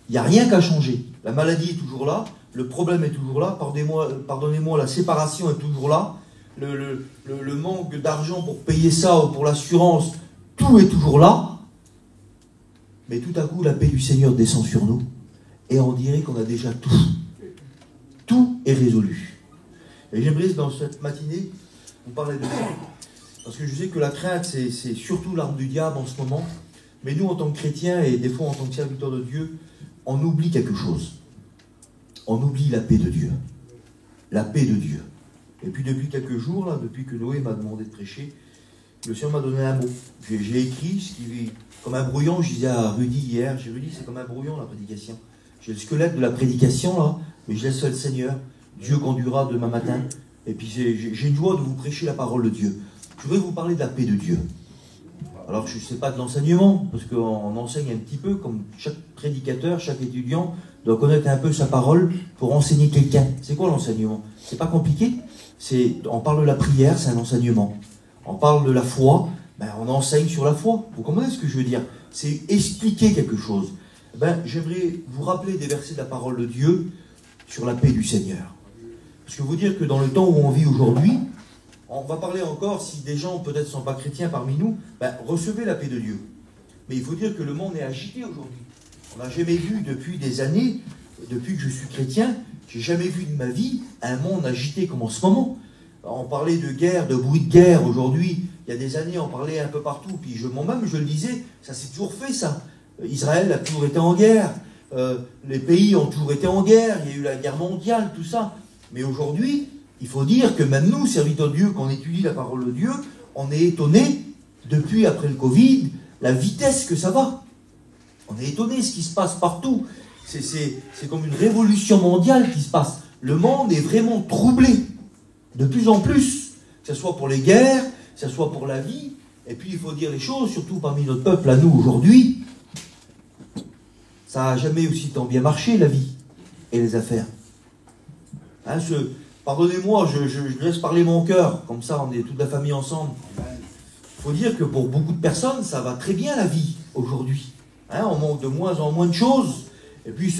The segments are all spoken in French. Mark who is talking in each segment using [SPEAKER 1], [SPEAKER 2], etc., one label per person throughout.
[SPEAKER 1] Il n'y a rien qu'à changer. La maladie est toujours là, le problème est toujours là, pardonnez-moi, la séparation est toujours là, le manque d'argent pour payer ça ou pour l'assurance, tout est toujours là. Mais tout à coup, la paix du Seigneur descend sur nous et on dirait qu'on a déjà tout. Tout est résolu. Et j'aimerais, dans cette matinée, vous parler de ça. Parce que je sais que la crainte, c'est surtout l'arme du diable en ce moment. Mais nous, en tant que chrétiens, et des fois en tant que serviteurs de Dieu, on oublie quelque chose. On oublie la paix de Dieu. La paix de Dieu. Et puis depuis quelques jours, là, depuis que Noé m'a demandé de prêcher, le Seigneur m'a donné un mot. J'ai écrit ce qui, comme un brouillon, je disais à Rudy hier, j'ai Rudy, c'est comme un brouillon la prédication. J'ai le squelette de la prédication là, mais je laisse le Seigneur. Dieu conduira demain matin. Et puis j'ai une joie de vous prêcher la parole de Dieu. Je voudrais vous parler de la paix de Dieu. Alors je ne sais pas de l'enseignement, parce qu'on enseigne un petit peu, comme chaque prédicateur, chaque étudiant doit connaître un peu sa parole pour enseigner quelqu'un. C'est quoi l'enseignement? C'est pas compliqué. On parle de la prière, c'est un enseignement. On parle de la foi, ben on enseigne sur la foi. Vous comprenez ce que je veux dire? C'est expliquer quelque chose. Ben, j'aimerais vous rappeler des versets de la parole de Dieu sur la paix du Seigneur. Parce que vous dire que dans le temps où on vit aujourd'hui, on va parler encore, si des gens peut-être ne sont pas chrétiens parmi nous, ben, recevez la paix de Dieu. Mais il faut dire que le monde est agité aujourd'hui. On n'a jamais vu depuis des années, depuis que je suis chrétien, j'ai jamais vu de ma vie un monde agité comme en ce moment. On parlait de guerre, de bruit de guerre aujourd'hui. Il y a des années, on parlait un peu partout. Puis moi-même, je le disais, ça s'est toujours fait, ça. Israël a toujours été en guerre. Les pays ont toujours été en guerre. Il y a eu la guerre mondiale, tout ça. Mais aujourd'hui, il faut dire que même nous, serviteurs de Dieu, quand on étudie la parole de Dieu, on est étonnés, depuis après le Covid, la vitesse que ça va. On est étonnés ce qui se passe partout. C'est comme une révolution mondiale qui se passe. Le monde est vraiment troublé. De plus en plus. Que ce soit pour les guerres, que ce soit pour la vie. Et puis il faut dire les choses, surtout parmi notre peuple, à nous, aujourd'hui. Ça n'a jamais aussi tant bien marché, la vie et les affaires. Hein, pardonnez-moi, je laisse parler mon cœur. Comme ça, on est toute la famille ensemble. Il faut dire que pour beaucoup de personnes, ça va très bien la vie, aujourd'hui. Hein, on manque de moins en moins de choses. Et puis,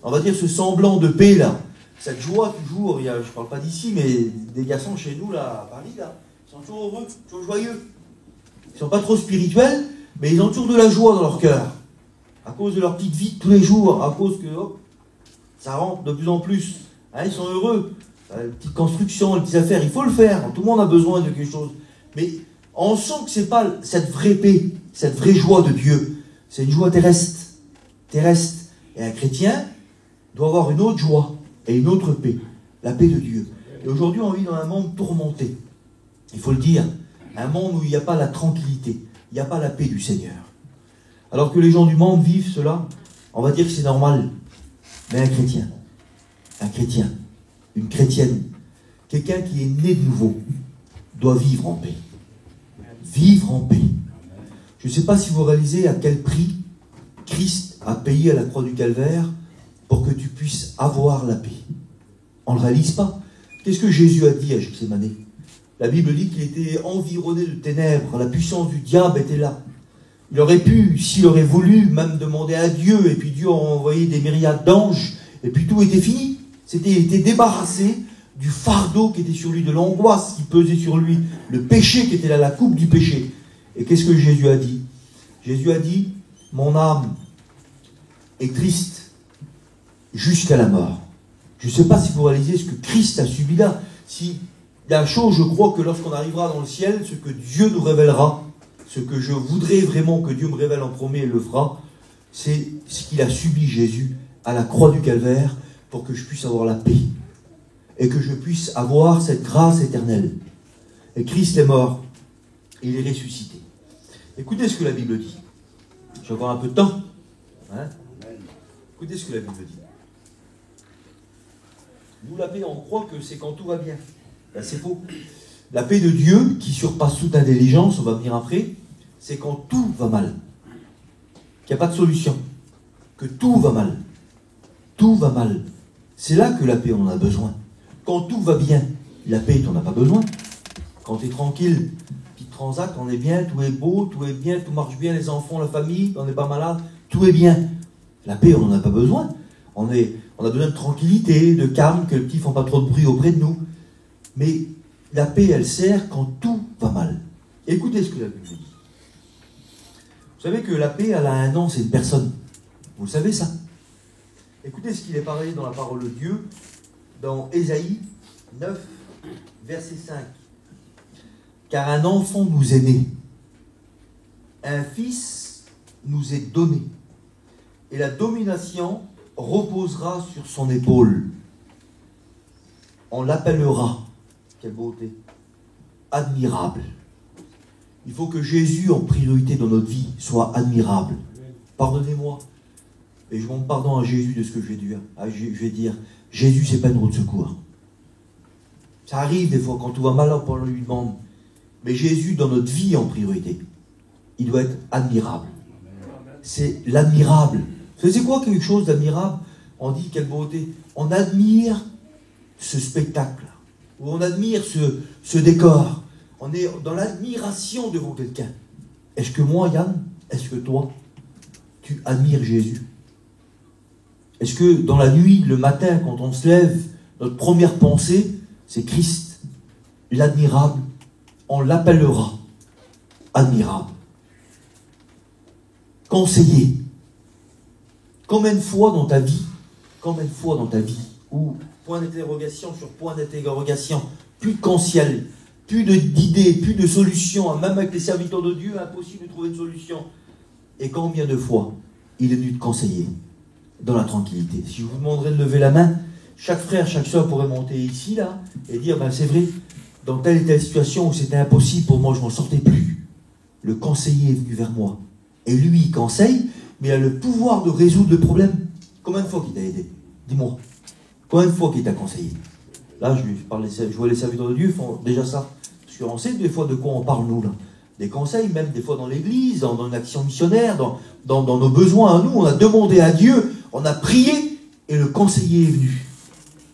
[SPEAKER 1] on va dire ce semblant de paix, là. Cette joie, toujours, je ne parle pas d'ici, mais des garçons chez nous, là, à Paris, là, ils sont toujours heureux, toujours joyeux. Ils ne sont pas trop spirituels, mais ils ont toujours de la joie dans leur cœur. À cause de leur petite vie de tous les jours, à cause que, hop, ça rentre de plus en plus. Hein, ils sont heureux. Les petites constructions, les petites affaires, il faut le faire. Tout le monde a besoin de quelque chose. Mais on sent que ce n'est pas cette vraie paix, cette vraie joie de Dieu. C'est une joie terrestre. Terrestre. Et un chrétien doit avoir une autre joie et une autre paix. La paix de Dieu. Et aujourd'hui, on vit dans un monde tourmenté. Il faut le dire. Un monde où il n'y a pas la tranquillité. Il n'y a pas la paix du Seigneur. Alors que les gens du monde vivent cela, on va dire que c'est normal. Mais un chrétien, une chrétienne, quelqu'un qui est né de nouveau, doit vivre en paix. Vivre en paix. Je ne sais pas si vous réalisez à quel prix Christ a payé à la croix du Calvaire pour que tu puisses avoir la paix. On ne le réalise pas. Qu'est-ce que Jésus a dit à Gethsémane? La Bible dit qu'il était environné de ténèbres, la puissance du diable était là. Il aurait pu, s'il aurait voulu, même demander à Dieu, et puis Dieu a envoyé des myriades d'anges, et puis tout était fini. Il était débarrassé du fardeau qui était sur lui, de l'angoisse qui pesait sur lui, le péché qui était là, la coupe du péché. Et qu'est-ce que Jésus a dit? Jésus a dit, mon âme est triste jusqu'à la mort. Je ne sais pas si vous réalisez ce que Christ a subi là. Si la chose, je crois que lorsqu'on arrivera dans le ciel, ce que Dieu nous révélera, ce que je voudrais vraiment que Dieu me révèle en premier et le fera, c'est ce qu'il a subi Jésus à la croix du Calvaire pour que je puisse avoir la paix et que je puisse avoir cette grâce éternelle. Et Christ est mort, et il est ressuscité. Écoutez ce que la Bible dit. J'ai encore un peu de temps. Hein? Écoutez ce que la Bible dit. Nous, la paix, on croit que c'est quand tout va bien. Ben, c'est faux. La paix de Dieu, qui surpasse toute intelligence, on va venir après, c'est quand tout va mal. Qu'il n'y a pas de solution. Que tout va mal. Tout va mal. C'est là que la paix, on en a besoin. Quand tout va bien, la paix, tu n'en as pas besoin. Quand tu es tranquille, tu transactes, on est bien, tout est beau, tout est bien, tout marche bien, les enfants, la famille, on n'est pas malade, tout est bien. La paix, on n'en a pas besoin. On a besoin de tranquillité, de calme, que les petits ne font pas trop de bruit auprès de nous. Mais la paix, elle sert quand tout va mal. Écoutez ce que la Bible dit. Vous savez que la paix, elle a un nom, c'est une personne. Vous le savez ça? Écoutez ce qu'il est parlé dans la parole de Dieu, dans Ésaïe 9, verset 5. Car un enfant nous est né, un fils nous est donné, et la domination reposera sur son épaule. On l'appellera, quelle beauté, admirable. Il faut que Jésus, en priorité dans notre vie, soit admirable. Pardonnez-moi, et je demande pardon à Jésus de ce que je vais dire. Je vais dire, Jésus, c'est pas une roue de secours. Ça arrive des fois, quand tout va mal, on lui demande. Mais Jésus, dans notre vie, en priorité, il doit être admirable. C'est l'admirable. C'est quoi quelque chose d'admirable? On dit quelle beauté. On admire ce spectacle, ou on admire ce décor. On est dans l'admiration devant quelqu'un. Est-ce que moi, Yann, est-ce que toi, tu admires Jésus? Est-ce que dans la nuit, le matin, quand on se lève, notre première pensée, c'est Christ, l'admirable? On l'appellera admirable. Conseiller. Combien de fois dans ta vie, où point d'interrogation sur point d'interrogation, plus de conseil, plus d'idées, plus de solutions, même avec les serviteurs de Dieu, impossible de trouver une solution. Et combien de fois il est venu te conseiller dans la tranquillité? Si je vous demanderais de lever la main, chaque frère, chaque soeur pourrait monter ici, là, et dire, c'est vrai, dans telle et telle situation où c'était impossible pour moi, je ne m'en sortais plus. Le conseiller est venu vers moi. Et lui, il conseille, mais il a le pouvoir de résoudre le problème. Combien de fois qu'il t'a aidé? Dis-moi. Combien de fois qu'il t'a conseillé? Là, je vois les serviteurs de Dieu font déjà ça. Parce qu'on sait des fois de quoi on parle, nous, là. Des conseils, même des fois dans l'église, dans une action missionnaire, dans nos besoins à nous. On a demandé à Dieu, on a prié, et le conseiller est venu.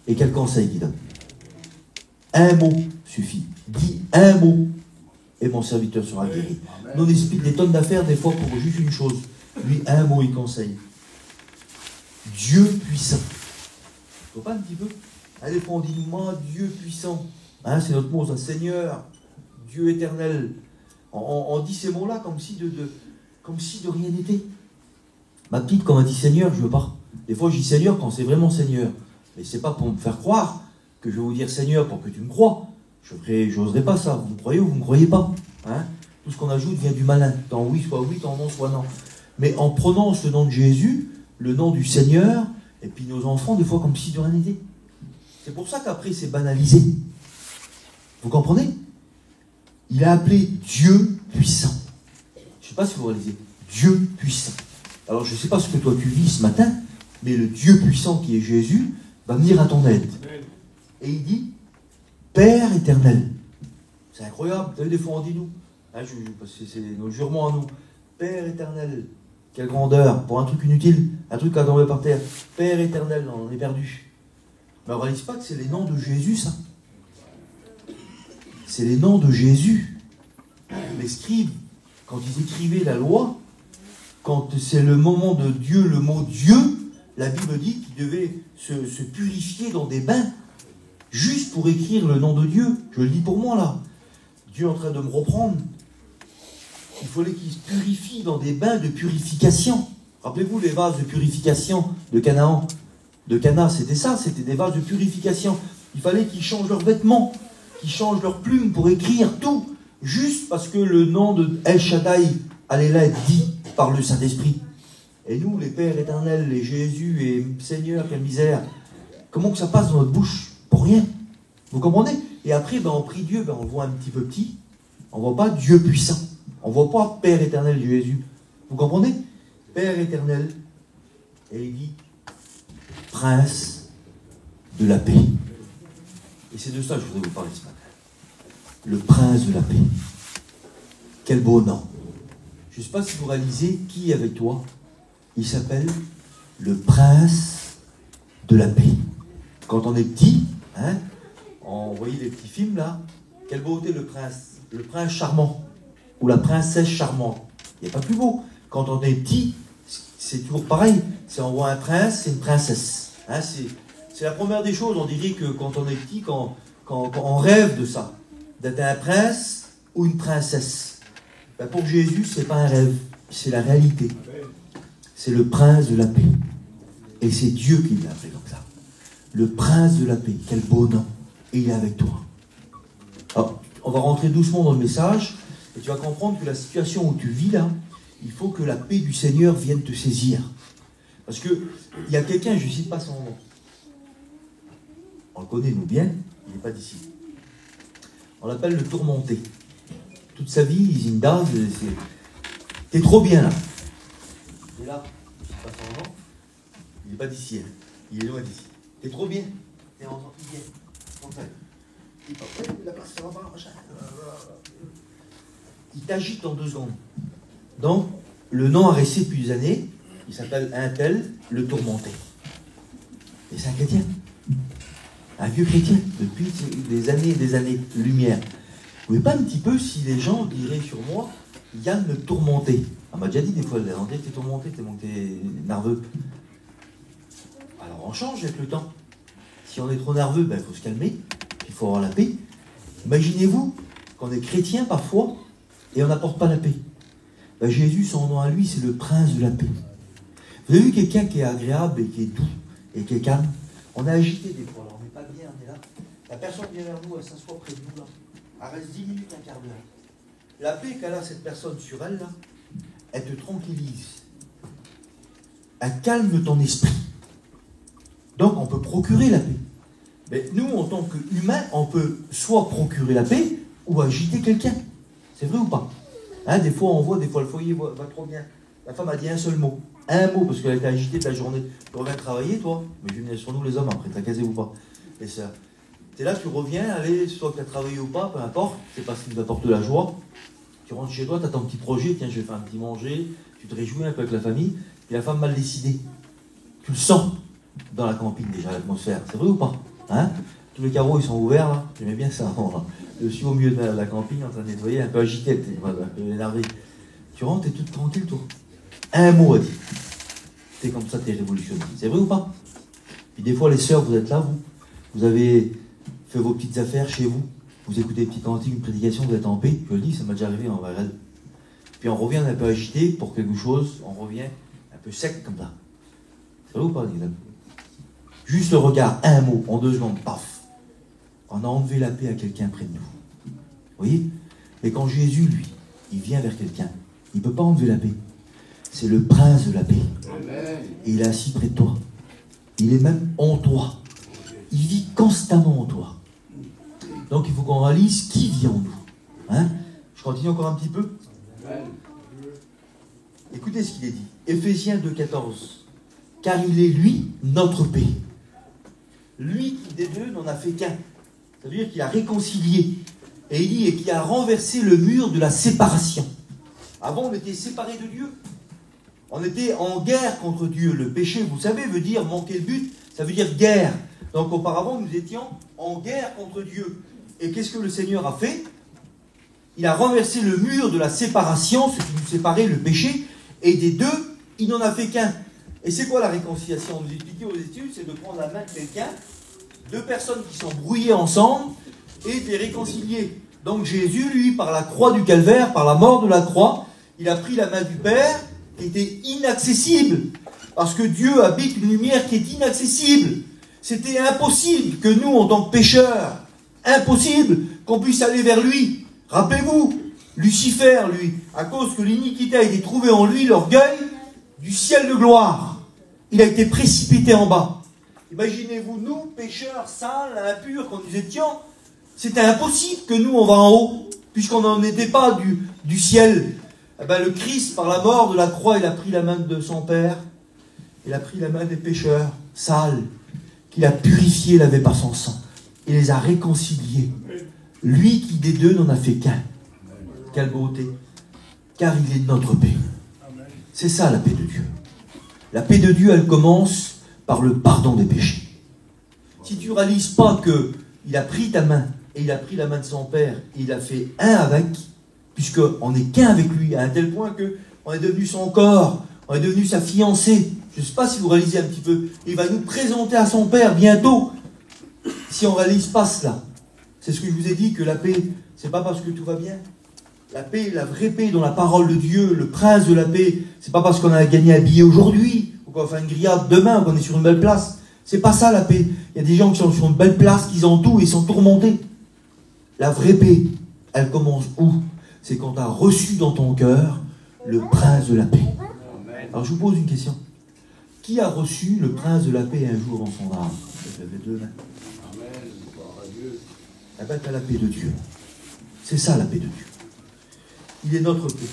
[SPEAKER 1] Et quel conseil il donne? Un mot suffit. Dis un mot, et mon serviteur sera guéri. Nous, on explique des tonnes d'affaires, des fois, pour juste une chose. Lui, un mot, il conseille. Dieu puissant. Il ne faut pas un petit peu? Des fois, on dit, moi, Dieu puissant. C'est notre mot, ça. Seigneur, Dieu éternel. On dit ces mots-là comme si de rien n'était. Ma petite, quand on dit Seigneur, je veux pas. Des fois, je dis Seigneur quand c'est vraiment Seigneur. Mais c'est pas pour me faire croire que je vais vous dire Seigneur pour que tu me crois. Je n'oserais pas ça. Vous me croyez ou vous ne me croyez pas? Tout ce qu'on ajoute vient du malin. Tant oui, tant non, soit non. Mais en prenant ce nom de Jésus, le nom du Seigneur, et puis nos enfants, des fois, comme si de rien n'était. C'est pour ça qu'après, c'est banalisé. Vous comprenez? Il a appelé Dieu puissant. Je ne sais pas si vous réalisez. Dieu puissant. Alors, je ne sais pas ce que toi tu vis ce matin, mais le Dieu puissant qui est Jésus va venir à ton aide. Et il dit, Père éternel. C'est incroyable. Vous savez, des fois, on dit nous. Parce que c'est nos jurements à nous. Père éternel. Quelle grandeur. Pour un truc inutile, un truc à tomber par terre. Père éternel, on est perdu. Mais on ne réalise pas que c'est les noms de Jésus, ça. C'est les noms de Jésus. Les scribes, quand ils écrivaient la loi, quand c'est le moment de Dieu, le mot Dieu, la Bible dit qu'ils devaient se purifier dans des bains, juste pour écrire le nom de Dieu. Je le dis pour moi, là. Dieu est en train de me reprendre. Il fallait qu'ils se purifient dans des bains de purification. Rappelez-vous les vases de purification de Canaan. De Cana, c'était ça, c'était des vases de purification. Il fallait qu'ils changent leurs vêtements, qu'ils changent leurs plumes pour écrire tout, juste parce que le nom de El Shaddai allait là être dit par le Saint-Esprit. Et nous, les Pères éternels, les Jésus et Seigneur, quelle misère. Comment que ça passe dans notre bouche? Pour rien. Vous comprenez? Et après, on prie Dieu, on le voit un petit peu petit. On ne voit pas Dieu puissant. On ne voit pas Père éternel Jésus. Vous comprenez? Père éternel. Et il dit, Prince de la paix. Et c'est de ça que je voudrais vous parler ce matin. Le Prince de la paix. Quel beau nom. Je ne sais pas si vous réalisez qui est avec toi. Il s'appelle le Prince de la paix. Quand on est petit, on voyait les petits films là. Quelle beauté le prince charmant, ou la princesse charmante. Il n'y a pas plus beau. Quand on est petit, c'est toujours pareil. C'est on voit un prince, c'est une princesse. Hein, c'est la première des choses. On dirait que quand on est petit, quand on rêve de ça, d'être un prince ou une princesse. Ben pour Jésus, c'est pas un rêve, c'est la réalité. C'est le prince de la paix. Et c'est Dieu qui l'a fait comme ça. Le prince de la paix. Quel beau nom. Et il est avec toi. Alors, on va rentrer doucement dans le message. Et tu vas comprendre que la situation où tu vis là, il faut que la paix du Seigneur vienne te saisir. Parce qu'il y a quelqu'un, je ne cite pas son nom. On le connaît, nous, bien. Il n'est pas d'ici. On l'appelle le tourmenté. Toute sa vie, Zinda, t'es trop bien là. Et là, je ne sais pas son nom. Il n'est pas d'ici. Hein. Il est loin d'ici. T'es trop bien. T'es en sortie bien. La place, ça va pas, machin. Il t'agite en 2 secondes. Donc, le nom a resté depuis des années. Il s'appelle un tel, le tourmenté. Et c'est un chrétien. Un vieux chrétien, depuis des années et des années de lumière. Vous ne voyez pas un petit peu si les gens diraient sur moi, Yann le tourmenté. On m'a déjà dit des fois, on dirait que t'es tourmenté, t'es nerveux. Alors on change avec le temps. Si on est trop nerveux, ben, faut se calmer, il faut avoir la paix. Imaginez-vous qu'on est chrétien parfois et on n'apporte pas la paix. Ben, Jésus, son nom à lui, c'est le prince de la paix. Vous avez vu quelqu'un qui est agréable et qui est doux et qui est calme? On est agité des fois, alors on n'est pas bien, on est là. La personne vient vers nous, elle s'assoit près de nous là. Elle reste 10 minutes, un quart d'heure. La paix qu'a là cette personne sur elle, là, elle te tranquillise. Elle calme ton esprit. Donc on peut procurer la paix. Mais nous, en tant qu'humains, on peut soit procurer la paix ou agiter quelqu'un. C'est vrai ou pas? Hein, des fois, on voit, des fois, le foyer va trop bien. La femme a dit un seul mot. Un mot, parce qu'elle a été agitée ta journée. Tu reviens travailler, toi. Mais je venais sur nous, les hommes, après, t'as casé ou pas. Et ça. T'es là, tu reviens, allez, soit que tu as travaillé ou pas, peu importe. C'est pas ce qui t'apporte de la joie. Tu rentres chez toi, tu as ton petit projet. Tiens, je vais faire un petit manger. Tu te réjouis un peu avec la famille. Et la femme mal décidée. Tu le sens dans la campine, déjà, l'atmosphère. C'est vrai ou pas? Hein? Tous les carreaux, ils sont ouverts, là. J'aimais bien ça. Je suis au milieu de la campine, en train de nettoyer, un peu agité, un peu énervé. Tu rentres, t'es toute tranquille, toi. Un mot à dire. T'es comme ça, t'es révolutionné. C'est vrai ou pas? Puis des fois, les sœurs, vous êtes là, vous avez fait vos petites affaires chez vous. Vous écoutez une petite cantique, une prédication, vous êtes en paix. Je le dis, ça m'a déjà arrivé en VRL. Puis on revient un peu agité pour quelque chose, on revient un peu sec comme ça. C'est vrai ou pas, Nicolas? Juste le regard, un mot, en 2 secondes, paf. On a enlevé la paix à quelqu'un près de nous. Vous voyez? Mais quand Jésus, lui, il vient vers quelqu'un, il ne peut pas enlever la paix. C'est le prince de la paix. Amen. Et il est assis près de toi. Il est même en toi. Il vit constamment en toi. Donc il faut qu'on réalise qui vit en nous. Hein? Je continue encore un petit peu. Amen. Écoutez ce qu'il est dit. Éphésiens 2,14. Car il est lui, notre paix. Lui qui des deux n'en a fait qu'un. Ça veut dire qu'il a réconcilié. Et il dit, et qui a renversé le mur de la séparation. Avant, on était séparés de Dieu. On était en guerre contre Dieu. Le péché, vous savez, veut dire manquer le but. Ça veut dire guerre. Donc auparavant, nous étions en guerre contre Dieu. Et qu'est-ce que le Seigneur a fait? Il a renversé le mur de la séparation, ce qui nous séparait, le péché. Et des deux, il n'en a fait qu'un. Et c'est quoi la réconciliation? On nous expliquait aux études, c'est de prendre la main de quelqu'un, 2 personnes qui sont brouillées ensemble, et de les réconcilier. Donc Jésus, lui, par la croix du calvaire, par la mort de la croix, il a pris la main du Père, qui était inaccessible. Parce que Dieu habite une lumière qui est inaccessible. C'était impossible que nous, en tant que pécheurs, impossible qu'on puisse aller vers lui. Rappelez-vous, Lucifer, lui, à cause que l'iniquité a été trouvée en lui, l'orgueil du ciel de gloire, il a été précipité en bas. Imaginez-vous, nous, pécheurs, sales, impurs, quand nous étions, c'était impossible que nous, on va en haut, puisqu'on n'en était pas du ciel. Eh ben, le Christ, par la mort de la croix, il a pris la main de son Père, il a pris la main des pécheurs, sales, qu'il a purifiés, lavé par son sang. Il les a réconciliés. Lui qui des deux n'en a fait qu'un. Quelle beauté. Car il est notre paix. C'est ça la paix de Dieu. La paix de Dieu, elle commence par le pardon des péchés. Si tu ne réalises pas qu'il a pris ta main, et il a pris la main de son Père, et il a fait un avec, puisqu'on n'est qu'un avec lui, à un tel point qu'on est devenu son corps, On est devenu sa fiancée. Je ne sais pas si vous réalisez un petit peu. Il va nous présenter à son Père bientôt. Si on ne réalise pas cela. C'est ce que je vous ai dit, que la paix, c'est pas parce que tout va bien. La paix, la vraie paix dans la parole de Dieu, le prince de la paix, c'est pas parce qu'on a gagné un billet aujourd'hui, ou qu'on va faire une grillade demain, ou qu'on est sur une belle place. C'est pas ça la paix. Il y a des gens qui sont sur une belle place, qui ont tout et sont tourmentés. La vraie paix, elle commence où? C'est quand tu as reçu dans ton cœur le prince de la paix. Alors je vous pose une question. Qui a reçu le prince de la paix un jour dans son âme? Les deux mains. Eh bien, tu as la paix de Dieu. C'est ça la paix de Dieu. Il est notre paix.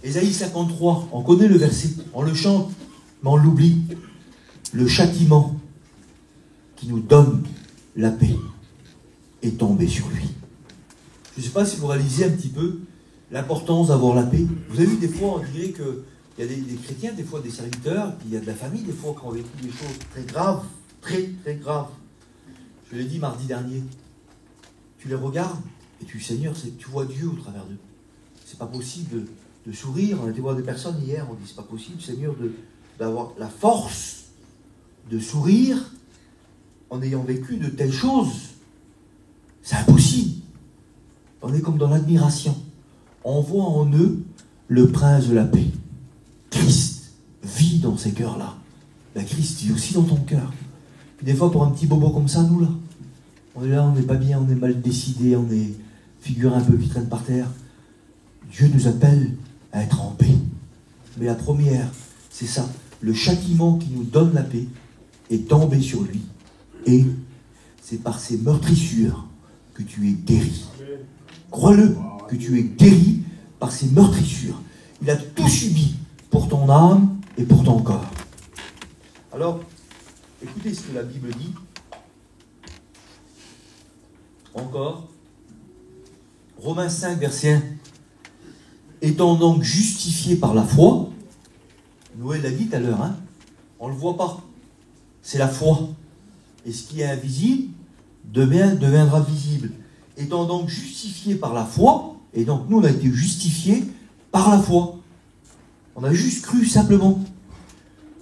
[SPEAKER 1] Ésaïe 53, on connaît le verset, on le chante, mais on l'oublie. Le châtiment qui nous donne la paix est tombé sur lui. Je ne sais pas si vous réalisez un petit peu l'importance d'avoir la paix. Vous avez vu, des fois, on dirait qu'il y a des chrétiens, des fois des serviteurs, puis il y a de la famille, des fois, qui ont vécu des choses très graves, très, très graves. Je l'ai dit mardi dernier. Tu les regardes et tu dis, Seigneur, tu vois Dieu au travers d'eux. C'est pas possible de sourire. On a été voir des personnes hier, on dit, c'est pas possible, Seigneur, d'avoir la force de sourire en ayant vécu de telles choses. C'est impossible. On est comme dans l'admiration. On voit en eux le prince de la paix. Christ vit dans ces cœurs-là. Ben, Christ vit aussi dans ton cœur. Puis des fois, pour un petit bobo comme ça, nous là, on est là, on n'est pas bien, on est mal décidé, on est figure un peu qui traîne par terre. Dieu nous appelle à être en paix. Mais la première, c'est ça. Le châtiment qui nous donne la paix est tombé sur lui. Et c'est par ses meurtrissures que tu es guéri. Crois-le, que tu es guéri par ses meurtrissures. Il a tout subi pour ton âme et pour ton corps. Alors, écoutez ce que la Bible dit. Encore. Romains 5, verset 1. Étant donc justifiés par la foi, Noël l'a dit tout à l'heure, hein, on ne le voit pas. C'est la foi. Et ce qui est invisible deviendra visible. Étant donc justifiés par la foi, et donc nous on a été justifiés par la foi. On a juste cru simplement.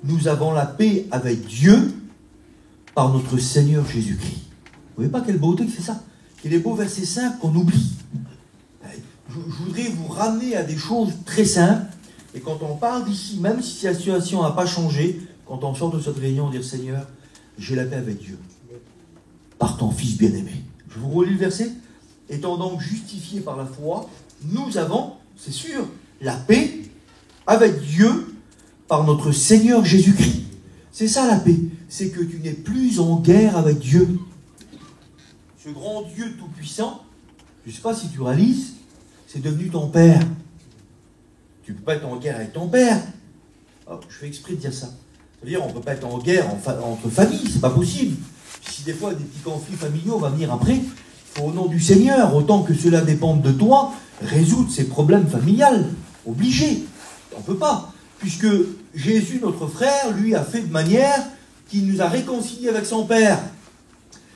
[SPEAKER 1] Nous avons la paix avec Dieu par notre Seigneur Jésus-Christ. Vous voyez pas quelle beauté que c'est ça? Quel est beau verset simple qu'on oublie. Je voudrais vous ramener à des choses très simples. Et quand on parle d'ici, même si la situation n'a pas changé, quand on sort de cette réunion, on dit Seigneur, j'ai la paix avec Dieu. Par ton Fils bien-aimé. Je vous relis le verset. Étant donc justifiés par la foi, nous avons, c'est sûr, la paix avec Dieu par notre Seigneur Jésus-Christ. C'est ça la paix. C'est que tu n'es plus en guerre avec Dieu. Ce grand Dieu tout-puissant, je ne sais pas si tu réalises, c'est devenu ton Père. Tu ne peux pas être en guerre avec ton Père. Alors, je fais exprès de dire ça. C'est-à-dire, on ne peut pas être en guerre entre familles, c'est pas possible. Si des fois, des petits conflits familiaux, on va venir après, il faut au nom du Seigneur, autant que cela dépende de toi, résoudre ces problèmes familiales. Obligé. On ne peut pas. Puisque Jésus, notre frère, lui, a fait de manière qu'il nous a réconciliés avec son Père.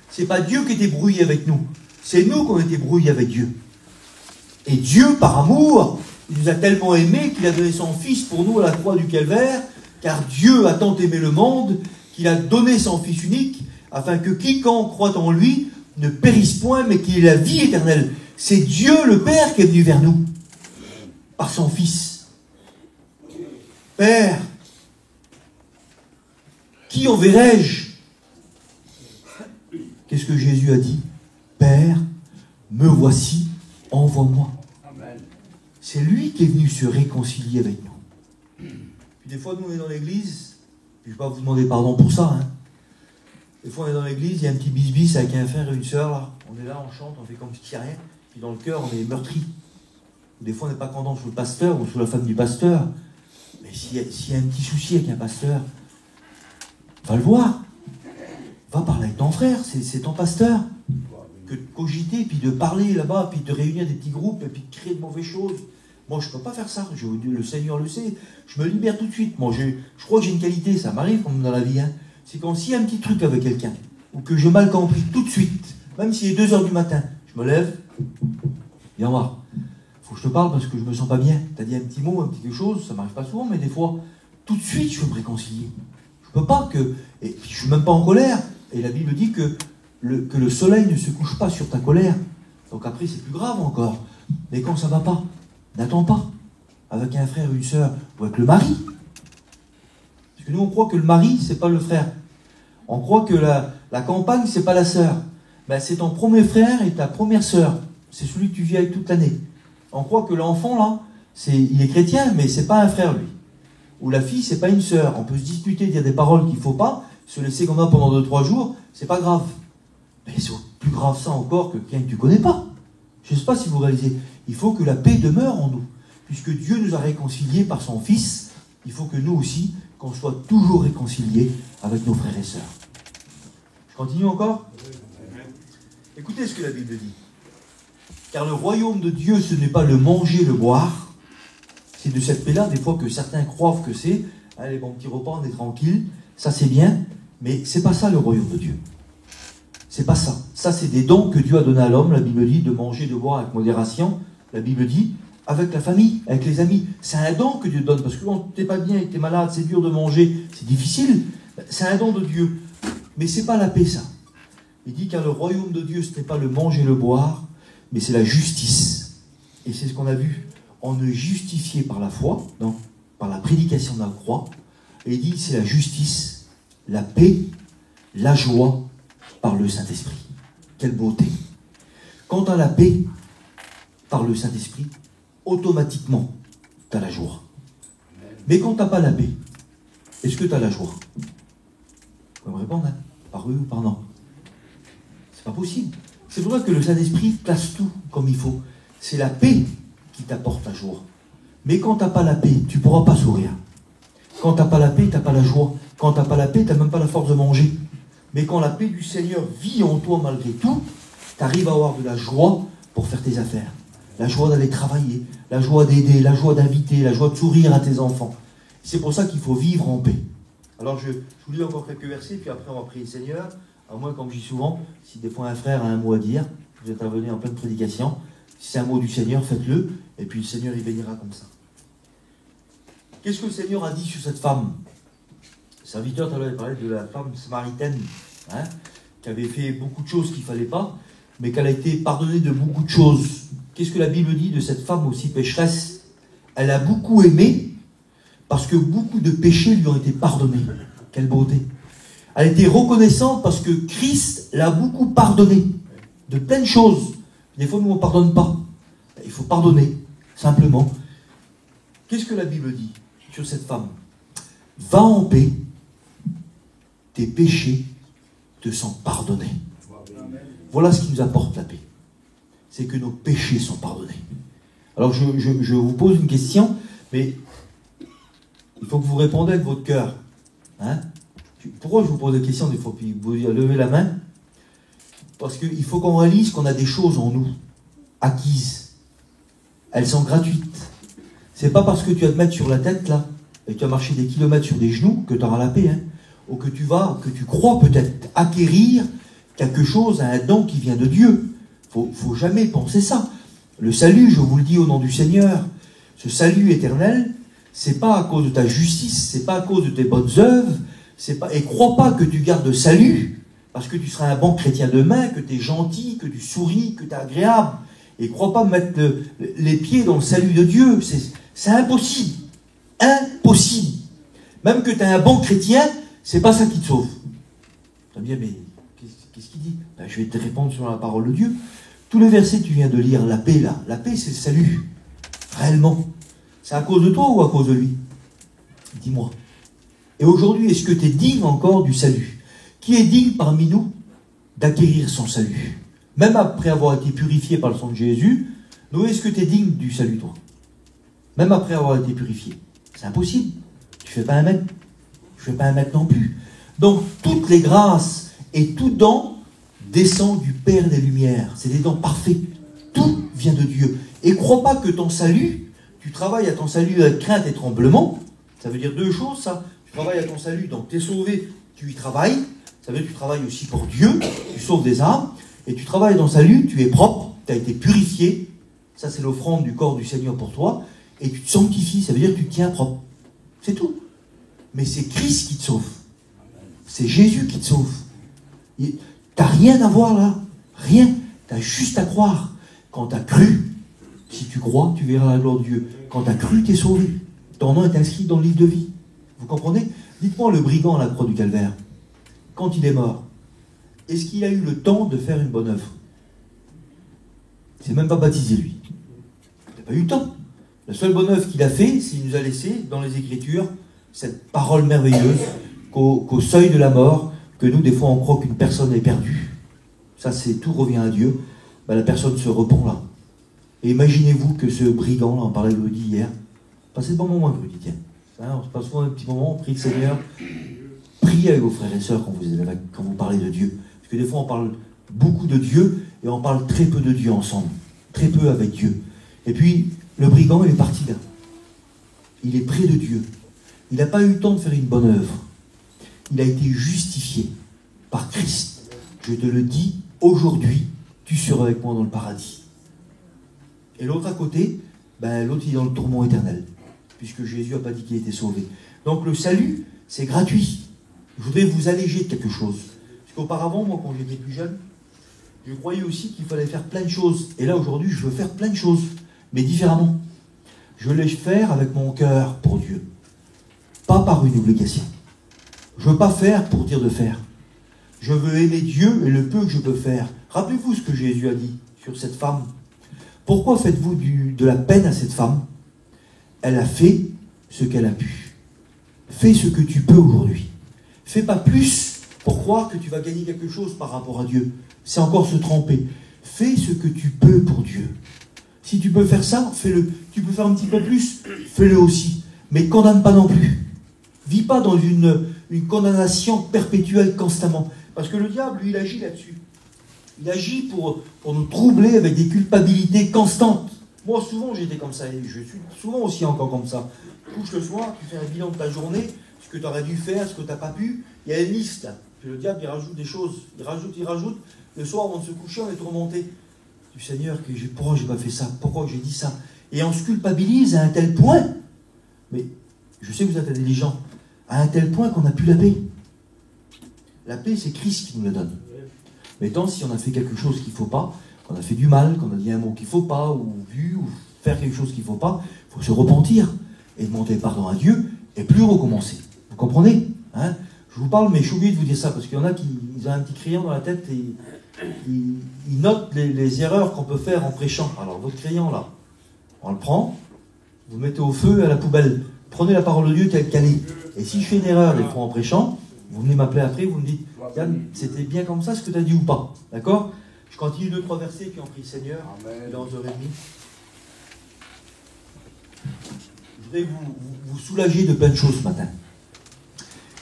[SPEAKER 1] C'est pas Dieu qui était brouillé avec nous. C'est nous qui avons été brouillés avec Dieu. Et Dieu, par amour, il nous a tellement aimés qu'il a donné son Fils pour nous à la croix du Calvaire, car Dieu a tant aimé le monde qu'il a donné son Fils unique, afin que quiconque croit en lui ne périsse point, mais qu'il ait la vie éternelle. C'est Dieu le Père qui est venu vers nous, par son Fils. Père, qui enverrai-je? Qu'est-ce que Jésus a dit? Père, me voici, envoie-moi. C'est lui qui est venu se réconcilier avec nous. Puis des fois, nous, on est dans l'église, puis je ne vais pas vous demander pardon pour ça, hein. Des fois, on est dans l'église, il y a un petit bis-bis avec un frère et une sœur, là. On est là, on chante, on fait comme si rien. Puis dans le cœur, on est meurtri. Des fois, on n'est pas content sous le pasteur ou sous la femme du pasteur. Mais s'il y a un petit souci avec un pasteur, va le voir. Va parler avec ton frère, c'est ton pasteur. Que de cogiter, puis de parler là-bas, puis de réunir des petits groupes, et puis de créer de mauvaises choses. Moi, je ne peux pas faire ça. Le Seigneur le sait. Je me libère tout de suite. Moi, je crois que j'ai une qualité, ça m'arrive comme dans la vie. Hein. C'est quand s'il y a un petit truc avec quelqu'un, ou que je mal compris tout de suite, même s'il est 2h du matin, je me lève, viens voir. faut que je te parle parce que je me sens pas bien. Tu as dit un petit mot, un petit quelque chose, ça m'arrive pas souvent, mais des fois, tout de suite, je veux me réconcilier. Je peux pas que... Et puis, je suis même pas en colère. Et la Bible dit que le soleil ne se couche pas sur ta colère. Donc après, c'est plus grave encore. Mais quand ça va pas, n'attends pas. Avec un frère, une sœur, ou avec le mari. Parce que nous, on croit que le mari, c'est pas le frère. On croit que la compagne, c'est pas la sœur. Ben, c'est ton premier frère et ta première sœur. C'est celui que tu vis avec toute l'année. On croit que l'enfant, là, il est chrétien, mais c'est pas un frère, lui. Ou la fille, c'est pas une sœur. On peut se disputer, dire des paroles qu'il faut pas, se laisser comme ça pendant 2-3 jours, c'est pas grave. Mais c'est plus grave ça encore que quelqu'un que tu connais pas. Je ne sais pas si vous réalisez. Il faut que la paix demeure en nous. Puisque Dieu nous a réconciliés par son Fils, il faut que nous aussi, qu'on soit toujours réconciliés avec nos frères et sœurs. Je continue encore ? Écoutez ce que la Bible dit. Car le royaume de Dieu, ce n'est pas le manger, le boire. C'est de cette paix-là, des fois, que certains croient que c'est. Allez, bon petit repas, on est tranquille. Ça, c'est bien. Mais c'est pas ça, le royaume de Dieu. C'est pas ça. Ça, c'est des dons que Dieu a donnés à l'homme. La Bible dit de manger, de boire avec modération. La Bible dit avec la famille, avec les amis. C'est un don que Dieu donne. Parce que quand tu n'es pas bien et que tu es malade, c'est dur de manger, c'est difficile. C'est un don de Dieu. Mais c'est pas la paix, ça. Il dit car le royaume de Dieu, ce n'est pas le manger, le boire, mais c'est la justice. Et c'est ce qu'on a vu. On est justifié par la foi, donc par la prédication de la croix. Et il dit c'est la justice, la paix, la joie par le Saint-Esprit. Quelle beauté. Quand tu as la paix par le Saint-Esprit, automatiquement, tu as la joie. Mais quand tu n'as pas la paix, est-ce que tu as la joie? Vous pouvez me répondre, hein? Par oui ou par non? C'est pas possible. C'est pour ça que le Saint-Esprit place tout comme il faut. C'est la paix qui t'apporte la joie. Mais quand tu n'as pas la paix, tu ne pourras pas sourire. Quand tu n'as pas la paix, tu n'as pas la joie. Quand tu n'as pas la paix, tu n'as même pas la force de manger. Mais quand la paix du Seigneur vit en toi malgré tout, tu arrives à avoir de la joie pour faire tes affaires. La joie d'aller travailler, la joie d'aider, la joie d'inviter, la joie de sourire à tes enfants. C'est pour ça qu'il faut vivre en paix. Alors je vous lis encore quelques versets, puis après on va prier le Seigneur. À moins, comme je dis souvent, si des fois un frère a un mot à dire, vous intervenez en pleine prédication, si c'est un mot du Seigneur, faites-le, et puis le Seigneur il bénira comme ça. Qu'est-ce que le Seigneur a dit sur cette femme? Le serviteur, tout à l'heure, il parlait de la femme samaritaine, hein, qui avait fait beaucoup de choses qu'il ne fallait pas, mais qu'elle a été pardonnée de beaucoup de choses. Qu'est-ce que la Bible dit de cette femme aussi pécheresse? Elle a beaucoup aimé, parce que beaucoup de péchés lui ont été pardonnés. Quelle beauté! Elle était reconnaissante parce que Christ l'a beaucoup pardonné de plein de choses. Des fois, nous, on ne pardonne pas. Il faut pardonner, simplement. Qu'est-ce que la Bible dit sur cette femme? Va en paix, tes péchés te sont pardonnés. Voilà ce qui nous apporte la paix. C'est que nos péchés sont pardonnés. Alors, je vous pose une question, mais il faut que vous répondez avec votre cœur. Hein? Pourquoi je vous pose des questions des fois, puis vous levez la main? Parce qu'il faut qu'on réalise qu'on a des choses en nous, acquises. Elles sont gratuites. C'est pas parce que tu vas te mettre sur la tête, là, et tu vas marcher des kilomètres sur des genoux, que tu auras la paix, hein, ou que tu crois peut-être acquérir quelque chose, un don qui vient de Dieu. Faut jamais penser ça. Le salut, je vous le dis au nom du Seigneur, ce salut éternel, c'est pas à cause de ta justice, c'est pas à cause de tes bonnes œuvres, et crois pas que tu gardes le salut, parce que tu seras un bon chrétien demain, que tu es gentil, que tu souris, que tu es agréable. Et crois pas mettre les pieds dans le salut de Dieu. C'est impossible. Impossible. Même que tu es un bon chrétien, c'est pas ça qui te sauve. Tu vas me dire, mais qu'est-ce qu'il dit? Ben, je vais te répondre sur la parole de Dieu. Tous les versets que tu viens de lire, la paix là, la paix c'est le salut. Réellement. C'est à cause de toi ou à cause de lui? Dis-moi. Et aujourd'hui, est-ce que tu es digne encore du salut? Qui est digne parmi nous d'acquérir son salut? Même après avoir été purifié par le sang de Jésus, nous, est-ce que tu es digne du salut, toi? Même après avoir été purifié. C'est impossible. Tu ne fais pas 1 mètre. Je ne fais pas 1 mètre non plus. Donc, toutes les grâces et tout don descend du Père des Lumières. C'est des dons parfaits. Tout vient de Dieu. Et crois pas que ton salut, tu travailles à ton salut avec crainte et tremblement. Ça veut dire 2 choses, ça. Tu travailles à ton salut, donc tu es sauvé, tu y travailles. Ça veut dire que tu travailles aussi pour Dieu, tu sauves des âmes. Et tu travailles dans le salut, tu es propre, tu as été purifié. Ça, c'est l'offrande du corps du Seigneur pour toi. Et tu te sanctifies, ça veut dire que tu te tiens propre. C'est tout. Mais c'est Christ qui te sauve. C'est Jésus qui te sauve. Tu n'as rien à voir là. Rien. Tu as juste à croire. Quand tu as cru, si tu crois, tu verras la gloire de Dieu. Quand tu as cru, tu es sauvé. Ton nom est inscrit dans le livre de vie. Vous comprenez? Dites-moi le brigand à la croix du calvaire, quand il est mort, est-ce qu'il a eu le temps de faire une bonne œuvre? Il ne s'est même pas baptisé, lui. Il n'a pas eu le temps. La seule bonne œuvre qu'il a fait, c'est qu'il nous a laissé dans les Écritures cette parole merveilleuse qu'au seuil de la mort, que nous, des fois, on croit qu'une personne est perdue. Ça, c'est tout revient à Dieu. Ben, la personne se repent là. Et imaginez-vous que ce brigand, là, on parlait de Rudy hier, passez de bons moments avec Rudy, tiens. Hein, on se passe souvent un petit moment, on prie le Seigneur. Priez avec vos frères et sœurs quand vous parlez de Dieu. Parce que des fois, on parle beaucoup de Dieu et on parle très peu de Dieu ensemble. Très peu avec Dieu. Et puis, le brigand, il est parti là. Il est près de Dieu. Il n'a pas eu le temps de faire une bonne œuvre. Il a été justifié par Christ. Je te le dis, aujourd'hui, tu seras avec moi dans le paradis. Et l'autre à côté, ben, l'autre il est dans le tourment éternel. Puisque Jésus n'a pas dit qu'il était sauvé. Donc le salut, c'est gratuit. Je voudrais vous alléger de quelque chose. Parce qu'auparavant, moi, quand j'étais plus jeune, je croyais aussi qu'il fallait faire plein de choses. Et là, aujourd'hui, je veux faire plein de choses, mais différemment. Je veux les faire avec mon cœur pour Dieu. Pas par une obligation. Je ne veux pas faire pour dire de faire. Je veux aimer Dieu et le peu que je peux faire. Rappelez-vous ce que Jésus a dit sur cette femme. Pourquoi faites-vous de la peine à cette femme? Elle a fait ce qu'elle a pu. Fais ce que tu peux aujourd'hui. Fais pas plus pour croire que tu vas gagner quelque chose par rapport à Dieu. C'est encore se tromper. Fais ce que tu peux pour Dieu. Si tu peux faire ça, fais-le. Tu peux faire un petit peu plus, fais-le aussi. Mais condamne pas non plus. Vis pas dans une condamnation perpétuelle constamment. Parce que le diable, lui, il agit là-dessus. Il agit pour nous troubler avec des culpabilités constantes. Moi, souvent, j'étais comme ça, et je suis souvent aussi encore comme ça. Tu couches le soir, tu fais un bilan de ta journée, ce que tu aurais dû faire, ce que tu n'as pas pu. Il y a une liste. Puis le diable, il rajoute des choses. Il rajoute. Le soir, avant de se coucher, on est tourmenté. Du Seigneur, pourquoi j'ai pas fait ça? Pourquoi j'ai dit ça? Et on se culpabilise à un tel point. Mais je sais que vous êtes intelligent. À un tel point qu'on n'a plus la paix. La paix, c'est Christ qui nous la donne. Mais tant si on a fait quelque chose qu'il ne faut pas, qu'on a fait du mal, qu'on a dit un mot qu'il ne faut pas, ou vu, ou faire quelque chose qu'il ne faut pas, il faut se repentir et demander pardon à Dieu et plus recommencer. Vous comprenez, hein? Je vous parle, mais je suis obligé de vous dire ça, parce qu'il y en a qui ont un petit crayon dans la tête et ils notent les erreurs qu'on peut faire en prêchant. Alors, votre crayon, là, on le prend, vous le mettez au feu et à la poubelle. Prenez la parole de Dieu telle qu'elle est. Et si je fais une erreur des fois en prêchant, vous venez m'appeler après, vous me dites, Yann, c'était bien comme ça ce que tu as dit ou pas. D'accord? Je continue 2-3 versets, puis on prie le Seigneur. Amen. Dans 11h30. Je voudrais vous soulager de plein de choses ce matin.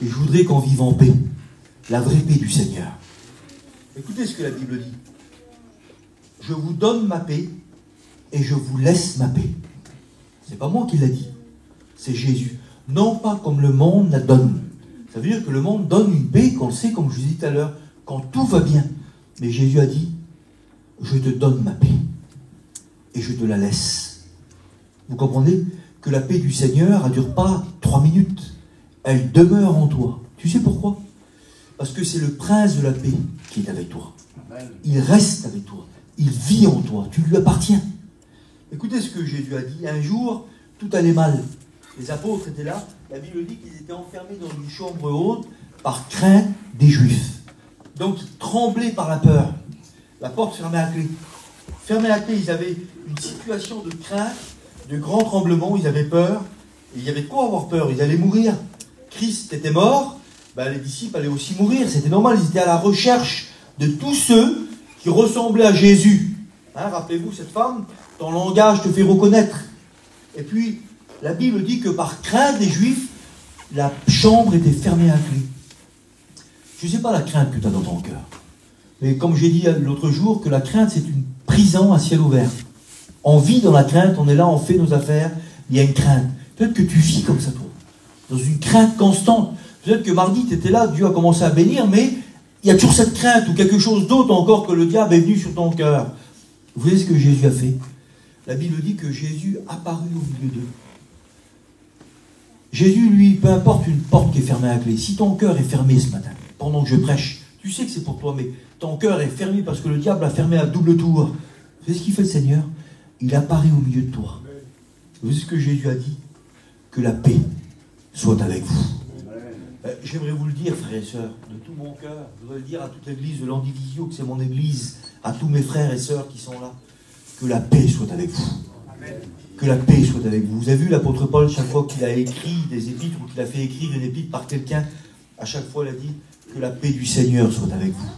[SPEAKER 1] Et je voudrais qu'on vive en paix. La vraie paix du Seigneur. Écoutez ce que la Bible dit. Je vous donne ma paix et je vous laisse ma paix. C'est pas moi qui l'a dit. C'est Jésus. Non pas comme le monde la donne. Ça veut dire que le monde donne une paix qu'on le sait, comme je vous ai dit tout à l'heure, quand tout va bien. Mais Jésus a dit, je te donne ma paix et je te la laisse. Vous comprenez que la paix du Seigneur ne dure pas 3 minutes. Elle demeure en toi. Tu sais pourquoi? Parce que c'est le prince de la paix qui est avec toi. Il reste avec toi. Il vit en toi. Tu lui appartiens. Écoutez ce que Jésus a dit. Un jour, tout allait mal. Les apôtres étaient là. La Bible dit qu'ils étaient enfermés dans une chambre haute par crainte des Juifs. Donc, ils tremblaient par la peur. La porte fermée à clé. Fermée à clé, ils avaient une situation de crainte, de grand tremblement. Ils avaient peur. Et il y avait de quoi avoir peur. Ils allaient mourir. Christ était mort. Ben, les disciples allaient aussi mourir. C'était normal. Ils étaient à la recherche de tous ceux qui ressemblaient à Jésus. Hein, rappelez-vous cette femme, ton langage te fait reconnaître. Et puis, la Bible dit que par crainte des Juifs, la chambre était fermée à clé. Je ne sais pas la crainte que tu as dans ton cœur. Mais comme j'ai dit l'autre jour, que la crainte, c'est une prison à ciel ouvert. On vit dans la crainte, on est là, on fait nos affaires, il y a une crainte. Peut-être que tu vis comme ça, toi. Dans une crainte constante. Peut-être que mardi, tu étais là, Dieu a commencé à bénir, mais il y a toujours cette crainte ou quelque chose d'autre encore que le diable est venu sur ton cœur. Vous voyez ce que Jésus a fait? La Bible dit que Jésus apparut au milieu d'eux. Jésus, lui, peu importe une porte qui est fermée à clé. Si ton cœur est fermé ce matin, pendant que je prêche, tu sais que c'est pour toi, mais ton cœur est fermé parce que le diable a fermé à double tour. Vous savez ce qu'il fait le Seigneur? Il apparaît au milieu de toi. Vous savez ce que Jésus a dit? Que la paix soit avec vous. J'aimerais vous le dire, frères et sœurs, de tout mon cœur. Je voudrais le dire à toute l'église de l'Andivisio, que c'est mon église, à tous mes frères et sœurs qui sont là. Que la paix soit avec vous. Amen. Que la paix soit avec vous. Vous avez vu l'apôtre Paul, chaque fois qu'il a écrit des épîtres ou qu'il a fait écrire une épître par quelqu'un, à chaque fois il a dit que la paix du Seigneur soit avec vous.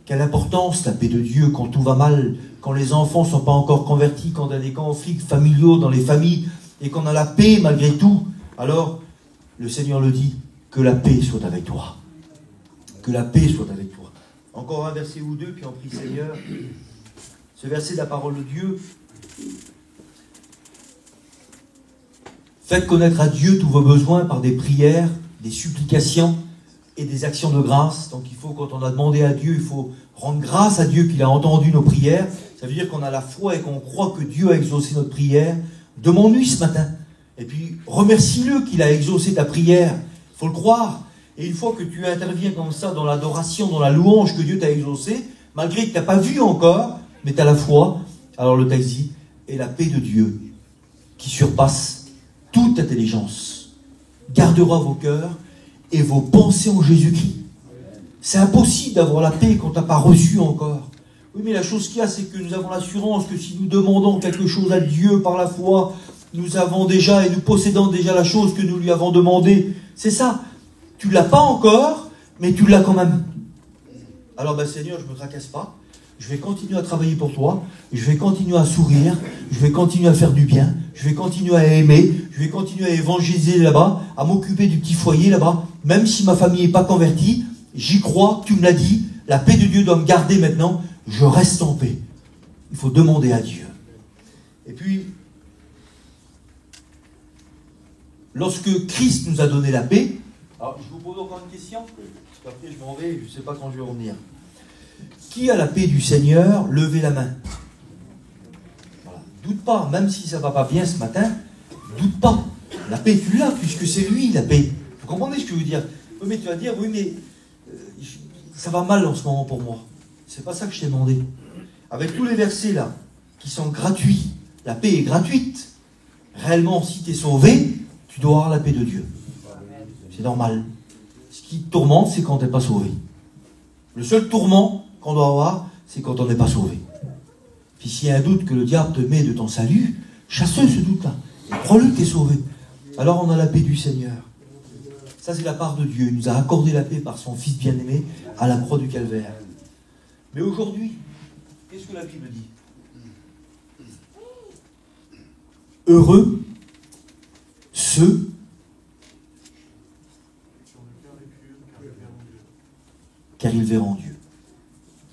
[SPEAKER 1] Quelle importance la paix de Dieu quand tout va mal, quand les enfants ne sont pas encore convertis, quand il y a des conflits familiaux dans les familles et qu'on a la paix malgré tout. Alors, le Seigneur le dit, que la paix soit avec toi. Que la paix soit avec toi. Encore un verset ou deux, puis on prie Seigneur. Ce verset de la parole de Dieu. Faites connaître à Dieu tous vos besoins par des prières, des supplications et des actions de grâce. Donc il faut, quand on a demandé à Dieu, il faut rendre grâce à Dieu qu'il a entendu nos prières. Ça veut dire qu'on a la foi et qu'on croit que Dieu a exaucé notre prière. Demande-lui ce matin. Et puis remercie-le qu'il a exaucé ta prière. Il faut le croire. Et une fois que tu interviens comme ça dans l'adoration, dans la louange que Dieu t'a exaucé, malgré que tu n'as pas vu encore, mais tu as la foi, alors le texte dit, et la paix de Dieu, qui surpasse toute intelligence, gardera vos cœurs et vos pensées en Jésus-Christ. C'est impossible d'avoir la paix quand tu n'as pas reçu encore. Oui, mais la chose qu'il y a, c'est que nous avons l'assurance que si nous demandons quelque chose à Dieu par la foi, nous avons déjà et nous possédons déjà la chose que nous lui avons demandée. C'est ça. Tu ne l'as pas encore, mais tu l'as quand même. Alors, Seigneur, je ne me tracasse pas. Je vais continuer à travailler pour toi. Je vais continuer à sourire. Je vais continuer à faire du bien. Je vais continuer à aimer. Je vais continuer à évangéliser là-bas, à m'occuper du petit foyer là-bas. Même si ma famille n'est pas convertie, j'y crois, tu me l'as dit. La paix de Dieu doit me garder maintenant. Je reste en paix. Il faut demander à Dieu. Et puis, lorsque Christ nous a donné la paix, alors je vous pose encore une question, parce qu'après je m'en vais, je ne sais pas quand je vais revenir. Qui a la paix du Seigneur? Levez la main. Voilà. Doute pas, même si ça ne va pas bien ce matin, doute pas. La paix, tu l'as, puisque c'est lui la paix. Vous comprenez ce que je veux dire? Oui, mais tu vas dire, oui, mais ça va mal en ce moment pour moi. C'est pas ça que je t'ai demandé. Avec tous les versets là, qui sont gratuits, la paix est gratuite. Réellement, si tu es sauvé, tu dois avoir la paix de Dieu. C'est normal. Ce qui te tourmente, c'est quand tu n'es pas sauvé. Le seul tourment qu'on doit avoir, c'est quand on n'est pas sauvé. Puis s'il y a un doute que le diable te met de ton salut, chasse-le ce doute-là. Et crois-le que tu es sauvé. Alors on a la paix du Seigneur. Ça, c'est la part de Dieu. Il nous a accordé la paix par son Fils bien-aimé à la croix du Calvaire. Mais aujourd'hui, qu'est-ce que la Bible dit? Heureux ceux car ils verront Dieu.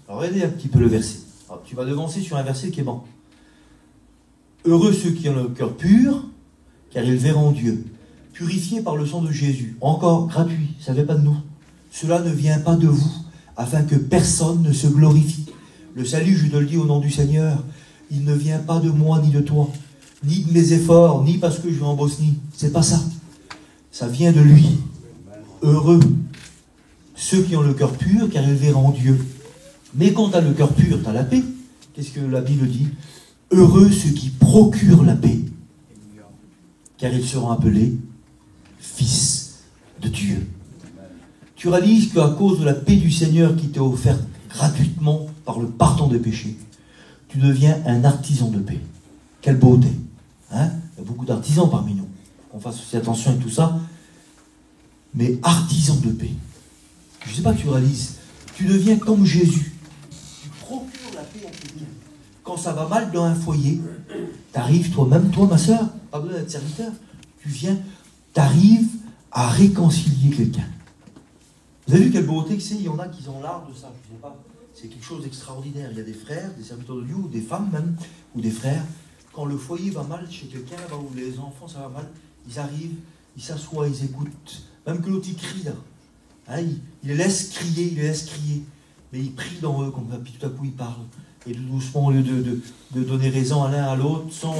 [SPEAKER 1] Alors regardez un petit peu le verset. Alors, tu vas devancer sur un verset qui est bon. Heureux ceux qui ont le cœur pur, car ils verront Dieu. Purifiés par le sang de Jésus. Encore gratuit, ça ne vient pas de nous. Cela ne vient pas de vous, afin que personne ne se glorifie. Le salut, je te le dis au nom du Seigneur, il ne vient pas de moi ni de toi, ni de mes efforts, ni parce que je vais en Bosnie. C'est pas ça. Ça vient de lui. Heureux ceux qui ont le cœur pur, car ils verront Dieu. Mais quand tu as le cœur pur, tu as la paix. Qu'est-ce que la Bible dit? Heureux ceux qui procurent la paix, car ils seront appelés fils de Dieu. Tu réalises qu'à cause de la paix du Seigneur qui t'est offerte gratuitement par le pardon des péchés, tu deviens un artisan de paix. Quelle beauté, hein? Il y a beaucoup d'artisans parmi nous. On fasse aussi attention à tout ça. Mais artisan de paix. Je ne sais pas que tu réalises. Tu deviens comme Jésus. Tu procures la paix à quelqu'un. Quand ça va mal dans un foyer, tu arrives toi-même, toi ma soeur, pas besoin d'être serviteur, tu viens, tu arrives à réconcilier quelqu'un. Vous avez vu quelle beauté que c'est? Il y en a qui ont l'art de ça, je ne sais pas. C'est quelque chose d'extraordinaire. Il y a des frères, des serviteurs de Dieu, ou des femmes même, ou des frères. Quand le foyer va mal chez quelqu'un, là-bas où les enfants ça va mal, ils arrivent, ils s'assoient, ils écoutent. Même que l'autre il crie là. Hein, il les laisse crier, mais il prie dans eux comme ça, puis tout à coup il parle. et tout doucement, au lieu de donner raison à l'un à l'autre, sans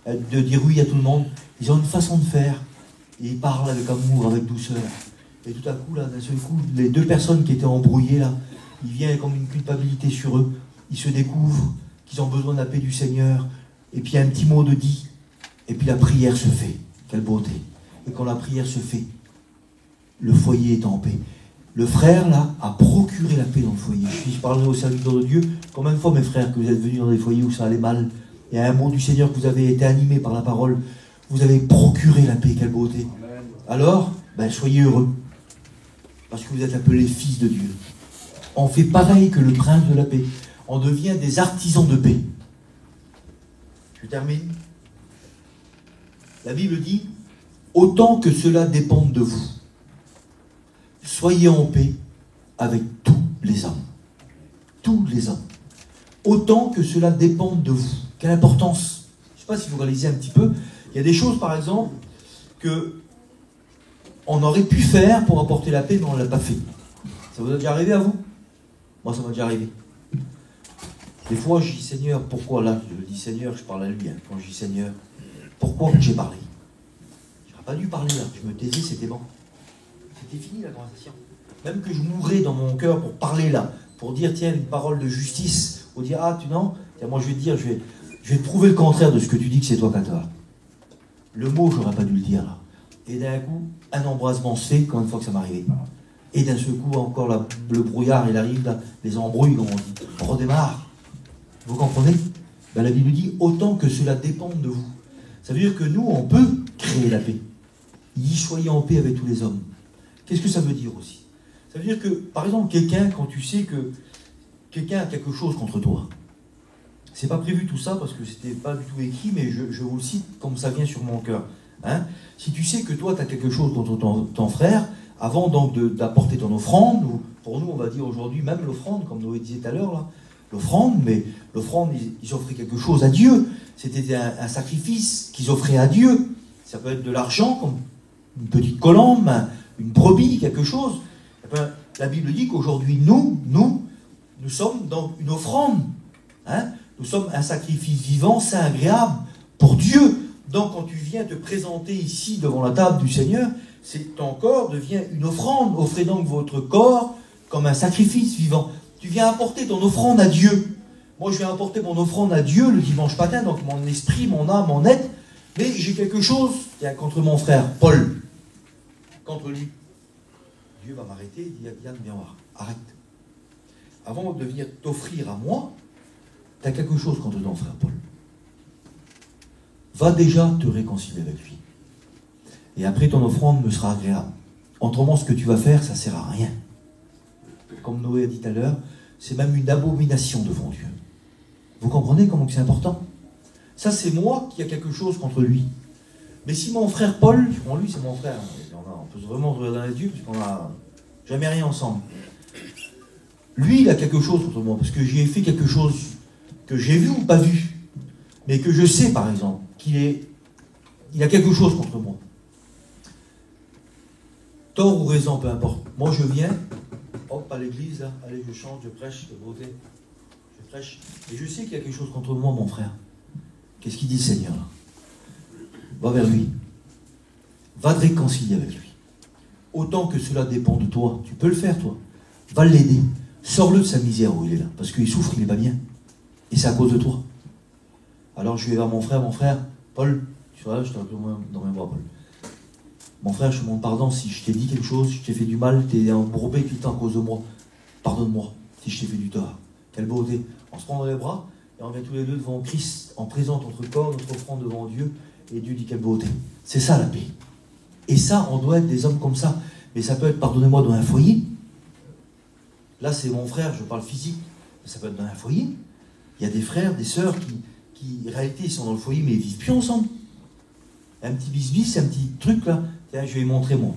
[SPEAKER 1] de dire oui à tout le monde, ils ont une façon de faire. Et ils parlent avec amour, avec douceur. Et tout à coup, là, d'un seul coup, les deux personnes qui étaient embrouillées, là, il vient comme une culpabilité sur eux. Ils se découvrent qu'ils ont besoin de la paix du Seigneur. Et puis un petit mot de dit. Et puis la prière se fait. Quelle beauté. Et quand la prière se fait, le foyer est en paix. Le frère, là, a procuré la paix dans le foyer. Je parlerai au serviteur de Dieu. Combien de fois, mes frères, que vous êtes venus dans des foyers où ça allait mal, et à un mot du Seigneur que vous avez été animé par la parole, vous avez procuré la paix. Quelle beauté. Alors, soyez heureux. Parce que vous êtes appelés fils de Dieu. On fait pareil que le prince de la paix. On devient des artisans de paix. Je termine. La Bible dit, autant que cela dépende de vous, soyez en paix avec tous les hommes. Tous les hommes. Autant que cela dépende de vous. Quelle importance. Je ne sais pas si vous réalisez un petit peu. Il y a des choses, par exemple, que on aurait pu faire pour apporter la paix, mais on ne l'a pas fait. Ça vous a déjà arrivé à vous? Moi, ça m'a déjà arrivé. Des fois, je dis Seigneur, pourquoi là? Je dis Seigneur, je parle à lui. Quand je dis Seigneur, pourquoi j'ai parlé? J'aurais pas dû parler là. Je me taisais, c'était bon. C'était fini la conversation. Même que je mourrais dans mon cœur pour parler là, pour dire tiens, une parole de justice, ou dire ah, tu non, tiens, moi je vais te dire, je vais te prouver le contraire de ce que tu dis que c'est toi qui as tort. Le mot, j'aurais pas dû le dire là. Et d'un coup, un embrasement se fait, quand une fois que ça m'arrivait. Et d'un seul coup, encore là, le brouillard, il arrive, là, les embrouilles, comme on dit. On redémarre. Vous comprenez? La Bible dit, autant que cela dépende de vous. Ça veut dire que nous, on peut créer la paix. Y soyez en paix avec tous les hommes. Qu'est-ce que ça veut dire aussi? Ça veut dire que, par exemple, quelqu'un, quand tu sais que quelqu'un a quelque chose contre toi, c'est pas prévu tout ça, parce que c'était pas du tout écrit, mais je vous le cite comme ça vient sur mon cœur. Hein? Si tu sais que toi, tu as quelque chose contre ton frère, avant donc d'apporter ton offrande, ou pour nous, on va dire aujourd'hui, même l'offrande, comme Noé disait tout à l'heure, là, l'offrande, mais l'offrande, ils offraient quelque chose à Dieu. C'était un sacrifice qu'ils offraient à Dieu. Ça peut être de l'argent, comme une petite colombe, une brebis, quelque chose. Et bien, la Bible dit qu'aujourd'hui, nous sommes dans une offrande. Hein? Nous sommes un sacrifice vivant, saint, agréable pour Dieu. Donc, quand tu viens te présenter ici devant la table du Seigneur, ton corps devient une offrande. Offrez donc votre corps comme un sacrifice vivant. Tu viens apporter ton offrande à Dieu. Moi, je viens apporter mon offrande à Dieu le dimanche matin, donc mon esprit, mon âme, mon être. Mais j'ai quelque chose contre mon frère, Paul. Contre lui. Dieu va m'arrêter, il dit, Yann, viens voir, arrête. Avant de venir t'offrir à moi, tu as quelque chose contre ton frère Paul. Va déjà te réconcilier avec lui. Et après, ton offrande me sera agréable. Autrement, ce que tu vas faire, ça ne sert à rien. Comme Noé a dit tout à l'heure, c'est même une abomination devant Dieu. Vous comprenez comment c'est important? Ça, c'est moi qui a quelque chose contre lui. Mais si mon frère Paul, bon, lui, c'est mon frère, on peut vraiment se regarder dans les yeux, parce qu'on n'a jamais rien ensemble. Lui, il a quelque chose contre moi, parce que j'ai fait quelque chose que j'ai vu ou pas vu, mais que je sais, par exemple, il a quelque chose contre moi. Tort ou raison, peu importe. Moi, je viens, hop, à l'église, là, allez, je chante, je prêche, de beauté, je prêche, et je sais qu'il y a quelque chose contre moi, mon frère. Qu'est-ce qu'il dit, le Seigneur, là? Va vers lui. Va te réconcilier avec lui. Autant que cela dépend de toi. Tu peux le faire, toi. Va l'aider. Sors-le de sa misère où il est là. Parce qu'il souffre, il n'est pas bien. Et c'est à cause de toi. Alors je vais vers mon frère, Paul, tu vois, je te rappelle dans mes bras, Paul. Mon frère, je te demande pardon si je t'ai dit quelque chose, si je t'ai fait du mal, t'es embourbé tout le temps à cause de moi. Pardonne-moi si je t'ai fait du tort. Quelle beauté. On se prend dans les bras et on vient tous les deux devant Christ. On présente notre corps, notre offrande devant Dieu. Et Dieu dit quelle beauté. C'est ça la paix. Et ça, on doit être des hommes comme ça. Mais ça peut être, pardonnez-moi, dans un foyer. Là, c'est mon frère, je parle physique. Mais ça peut être dans un foyer. Il y a des frères, des sœurs qui en réalité, ils sont dans le foyer, mais ils ne vivent plus ensemble. Un petit bis-bis, un petit truc là. Tiens, je vais lui montrer, moi.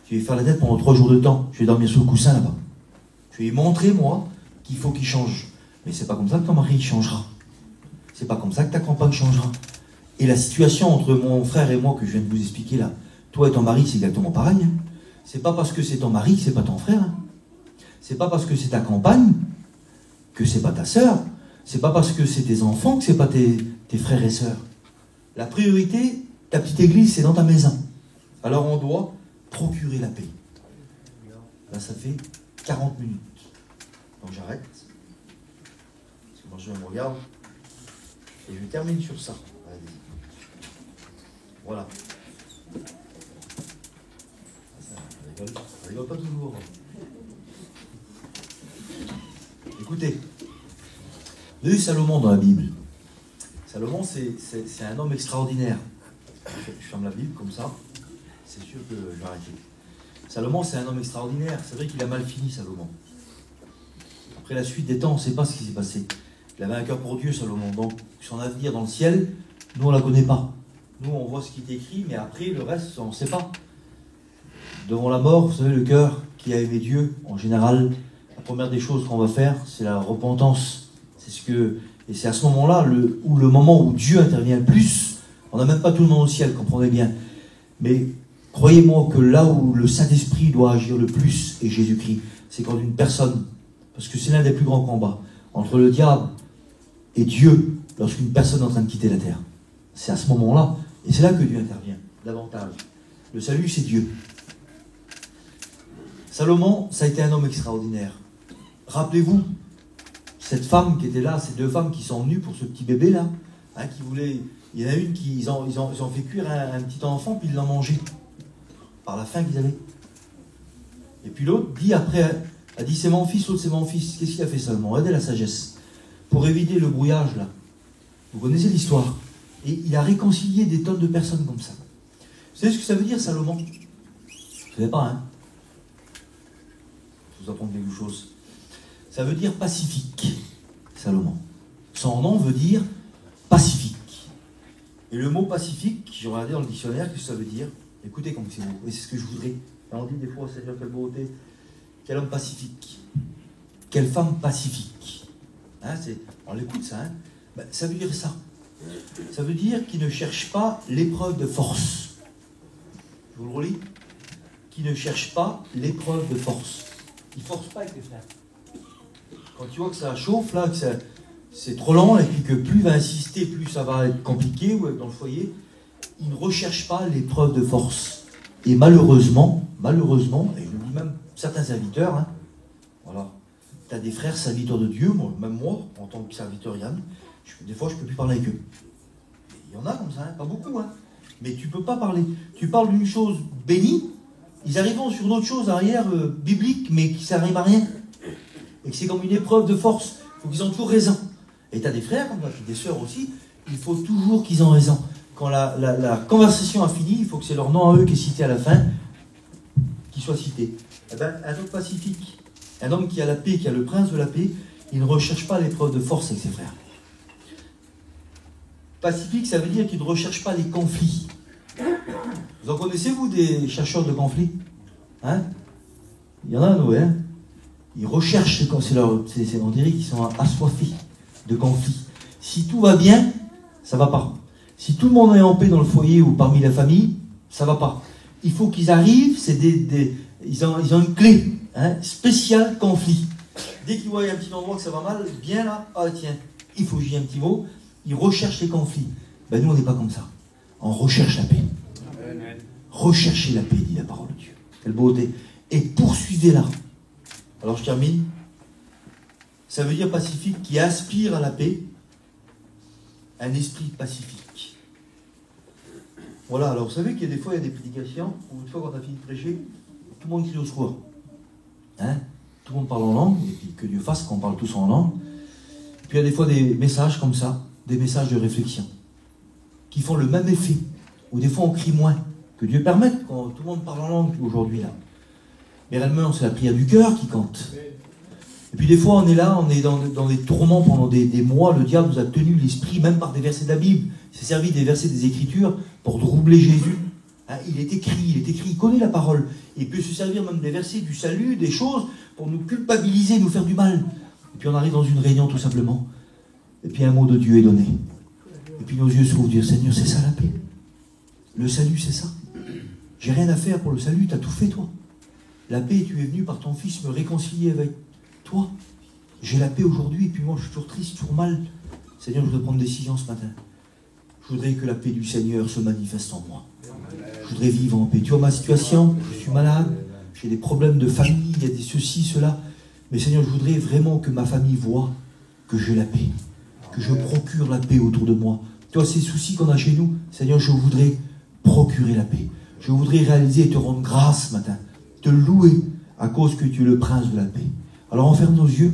[SPEAKER 1] Je vais lui faire la tête pendant 3 jours de temps. Je vais dormir sous le coussin là-bas. Je vais lui montrer, moi, qu'il faut qu'il change. Mais c'est pas comme ça que ton mari changera. C'est pas comme ça que ta compagne changera. Et la situation entre mon frère et moi que je viens de vous expliquer là, toi et ton mari, c'est exactement pareil. Hein. C'est pas parce que c'est ton mari que c'est pas ton frère. Hein. C'est pas parce que c'est ta compagne que c'est pas ta sœur. c'est pas parce que c'est tes enfants que c'est pas tes frères et sœurs. La priorité, ta petite église, c'est dans ta maison. Alors on doit procurer la paix. Là, ça fait 40 minutes. Donc j'arrête. Parce que moi, je me regarde. Et je termine sur ça. Allez. Voilà. Ça rigole pas toujours. Écoutez, vous avez vu Salomon dans la Bible. Salomon, c'est un homme extraordinaire. Je ferme la Bible comme ça. C'est sûr que je vais arrêter. Salomon, c'est un homme extraordinaire. C'est vrai qu'il a mal fini, Salomon. Après la suite des temps, on ne sait pas ce qui s'est passé. Il avait un cœur pour Dieu, Salomon. Donc, son avenir dans le ciel, nous, on ne la connaît pas. Nous, on voit ce qui est écrit, mais après, le reste, on ne sait pas. Devant la mort, vous savez, le cœur qui a aimé Dieu, en général, la première des choses qu'on va faire, c'est la repentance. Et c'est à ce moment-là, le moment où Dieu intervient le plus. On n'a même pas tout le monde au ciel, comprenez bien. Mais croyez-moi que là où le Saint-Esprit doit agir le plus, et Jésus-Christ, c'est quand une personne, parce que c'est l'un des plus grands combats, entre le diable et Dieu, lorsqu'une personne est en train de quitter la terre. C'est à ce moment-là, et c'est là que Dieu intervient, davantage. Le salut, c'est Dieu. Salomon, ça a été un homme extraordinaire. Rappelez-vous, cette femme qui était là, ces deux femmes qui sont venues pour ce petit bébé-là, hein, qui voulaient... Il y en a une qui... Ils ont fait cuire un petit enfant, puis ils l'ont mangé. Par la faim qu'ils avaient. Et puis l'autre dit après, a dit c'est mon fils, l'autre c'est mon fils. Qu'est-ce qu'il a fait Salomon? Regardez la sagesse. Pour éviter le brouillage, là. Vous connaissez l'histoire. Et il a réconcilié des tonnes de personnes comme ça. Vous savez ce que ça veut dire, Salomon? Vous ne savez pas, hein? Je vous apprends quelque chose. Ça veut dire pacifique, Salomon. Son nom veut dire pacifique. Et le mot pacifique, j'ai regardé dans le dictionnaire, qu'est-ce que ça veut dire? Écoutez comme c'est beau. Et c'est ce que je voudrais. Et on dit des fois, c'est-à-dire quelle beauté. Quel homme pacifique. Quelle femme pacifique. Hein, on l'écoute ça. Hein? Ben, ça veut dire ça. Ça veut dire qu'il ne cherche pas l'épreuve de force. Je vous le relis. Qui ne cherche pas l'épreuve de force. Il ne force pas avec les frères. Quand tu vois que ça chauffe, là, que c'est trop lent, et puis que plus il va insister, plus ça va être compliqué ou être dans le foyer, il ne recherche pas l'épreuve de force. Et malheureusement, et je le dis même certains serviteurs, hein, voilà, tu as des frères serviteurs de Dieu, même moi, en tant que serviteur Yann, des fois je ne peux plus parler avec eux. Il y en a comme ça, hein, pas beaucoup, hein, mais tu ne peux pas parler. Tu parles d'une chose bénie, ils arriveront sur d'autres choses arrière, bibliques, mais qui ne servent à rien. Et que c'est comme une épreuve de force. Il faut qu'ils ont toujours raison. Et tu as des frères, des sœurs aussi, il faut toujours qu'ils ont raison. Quand la conversation a fini, il faut que c'est leur nom à eux qui est cité à la fin, qui soit cité. Eh ben, un homme pacifique, un homme qui a la paix, qui a le prince de la paix, il ne recherche pas l'épreuve de force avec ses frères. Pacifique, ça veut dire qu'il ne recherche pas les conflits. Vous en connaissez, vous, des chercheurs de conflits? Hein? Il y en a, nous, hein? Ils recherchent, on dirait qu'ils sont assoiffés de conflits. Si tout va bien, ça va pas. Si tout le monde est en paix dans le foyer ou parmi la famille, ça va pas. Il faut qu'ils arrivent, ils ont une clé, hein, spéciale conflit. Dès qu'ils voient un petit endroit que ça va mal, bien là, ah tiens, il faut que j'y dise un petit mot, ils recherchent les conflits. Ben nous on n'est pas comme ça. On recherche la paix. Recherchez la paix, dit la parole de Dieu. Quelle beauté. Et poursuivez-la. Alors je termine. Ça veut dire pacifique qui aspire à la paix, un esprit pacifique. Voilà, alors vous savez qu'il y a des fois, il y a des prédications, où une fois qu'on a fini de prêcher, tout le monde crie au secours. Hein? Tout le monde parle en langue, et puis que Dieu fasse qu'on parle tous en langue. Puis il y a des fois des messages comme ça, des messages de réflexion, qui font le même effet, ou des fois on crie moins. Que Dieu permette quand tout le monde parle en langue aujourd'hui là. Mais réellement, c'est la prière du cœur qui compte. Et puis des fois, on est là, on est dans des tourments pendant des mois. Le diable nous a tenu l'esprit, même par des versets de la Bible. Il s'est servi des versets des Écritures pour troubler Jésus. Hein, il est écrit, il connaît la parole. Il peut se servir même des versets du salut, des choses, pour nous culpabiliser, nous faire du mal. Et puis on arrive dans une réunion tout simplement. Et puis un mot de Dieu est donné. Et puis nos yeux s'ouvrent, dire Seigneur, c'est ça la paix. Le salut, c'est ça. J'ai rien à faire pour le salut, tu as tout fait toi. La paix, tu es venu par ton Fils me réconcilier avec toi. J'ai la paix aujourd'hui, et puis moi je suis toujours triste, toujours mal. Seigneur, je voudrais prendre une décision ce matin. Je voudrais que la paix du Seigneur se manifeste en moi. Je voudrais vivre en paix. Tu vois ma situation, je suis malade, j'ai des problèmes de famille, il y a des ceci, cela. Mais Seigneur, je voudrais vraiment que ma famille voie que j'ai la paix, que je procure la paix autour de moi. Tu vois, ces soucis qu'on a chez nous, Seigneur, je voudrais procurer la paix. Je voudrais réaliser et te rendre grâce ce matin, te louer à cause que tu es le prince de la paix. Alors on ferme nos yeux.